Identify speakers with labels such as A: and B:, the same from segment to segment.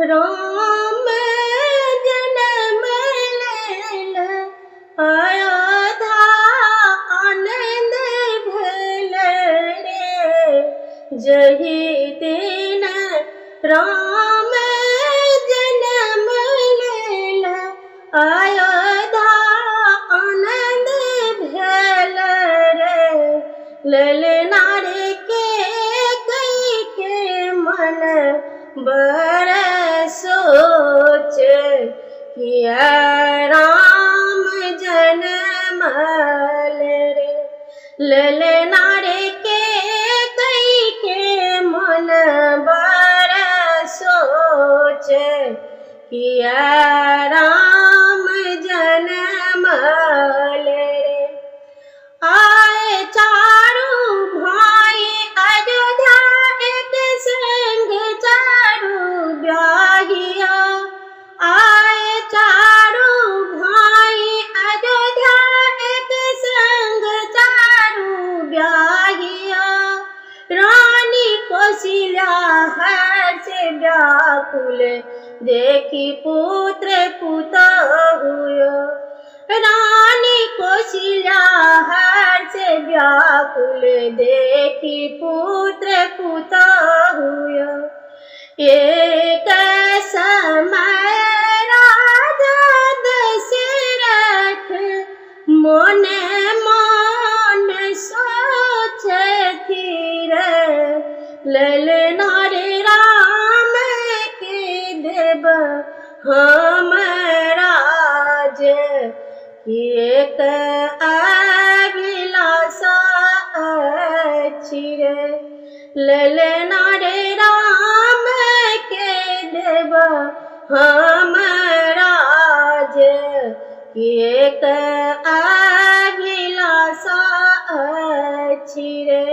A: राम जन्म लेल अयोध्या आनंद भेल रे। जहि दिन राम जन्म लेल अयोध्या आनंद भेल रे। ललना रे कई के मन बड़ सोच किया राम जन्मल रे। ललना रे कई के मन बड़ सोच किया राम जन्मल रे। आए चारों भाई अयोध्या एक संग चारों ब्याहिया। आए चारों भाई अयोध्या एक संग चारों ब्याहिया। रानी कौशल्या हर्ष व्याकुल देखी पुत्र पुतहुयो। रानी कौशल्या हर्ष व्याकुल देखी पुत्र पुतहुयो। एक समय राजा दशरथ मोने मन सोचती रे। ललना रे राम के देव हम राज एक अभिलाषा अछि रे। ललना रे राम के देव हम राज एक अभिलाषा अछि रे।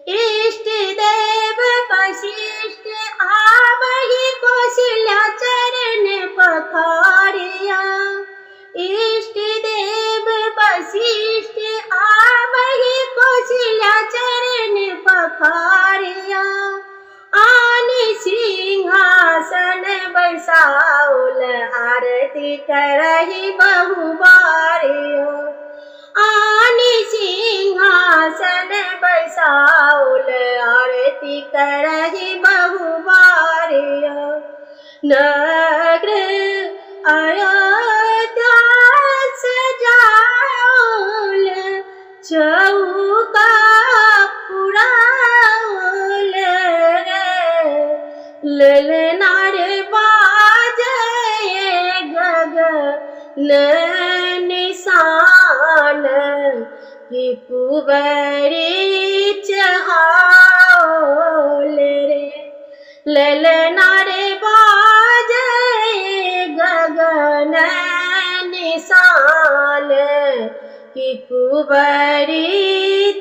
A: इष्ट देव वशिष्ठ आवहि कौशल्या चरण पखारिया। इष्ट देव वशिष्ठ आवहि कौशल्या चरण पखारिया। आनि सिंहासन बैसाउल आरती करहि बहुबारियो। आनि सिंहासन बैसाउल आरती करहि बहुबारियो। नगर अयोध्या सजाउल चौका पुराउल रे। ललना रे बाजे गगन निशान कि कुंवरी चहाउल रे। ललना रे बाजे गगन निशान कि कुंवरी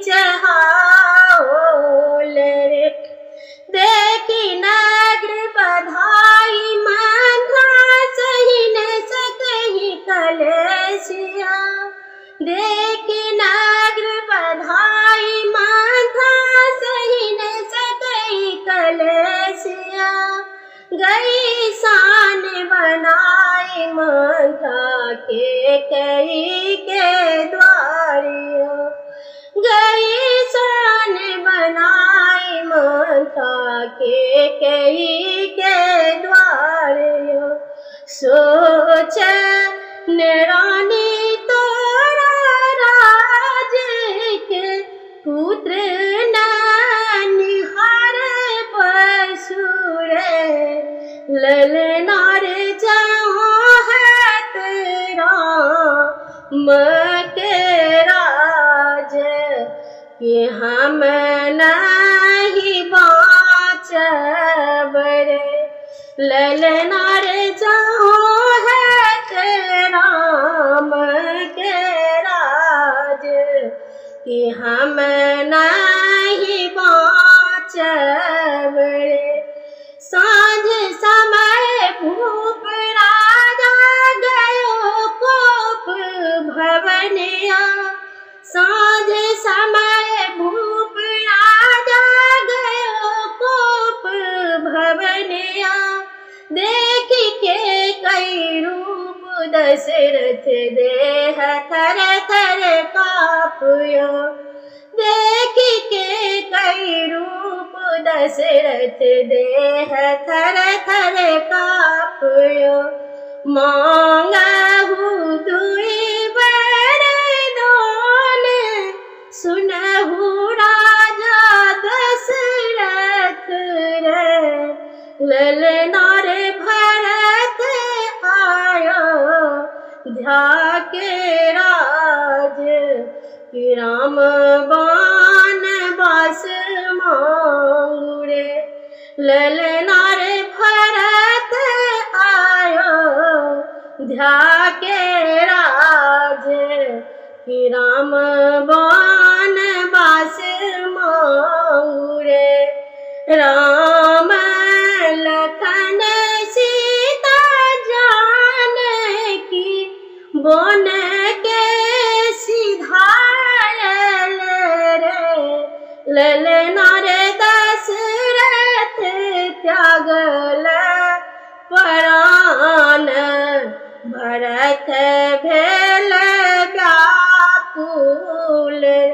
A: चहाउल रे। देखी नगर बधाई मंद्रा सही न सकहि कलेशिया। देखी नगर बधाई मंद्रा सही न सकहि कलेशिया। गई शान बनाई मंद्रा के कई के द्वारियो। गई शान बनाई मंद्रा के कई के द्वारियो। सोच रानी तोरा राज के पुत्र न निहार बसुरे। ललना रे चाहत राम के राज कि हम नहीं बाँचब रे। ललना रे चाहत राम के राज कि हम नहीं बाँचब रे। साँझ समय भूप राजा गयो कोप भवनिया। साँझ समय भूप राजा गयो कोप भवनिया। दे दशरथ देह थर थर काप्यो देख के कई रूप दशरथ देह थर थर काप्यो मांगहु दुई वरदान सुनहु राजा दशरथ रे ललना रे भरत आयो ध्याके राज कि राम बान बास मांगू रे ललना रे भरत आयो ध्याके राज कि राम बान बास मांगू रे राम लखन सीता जानकी बन के सिधारल रे ललना रे दशरथ त्यागल पर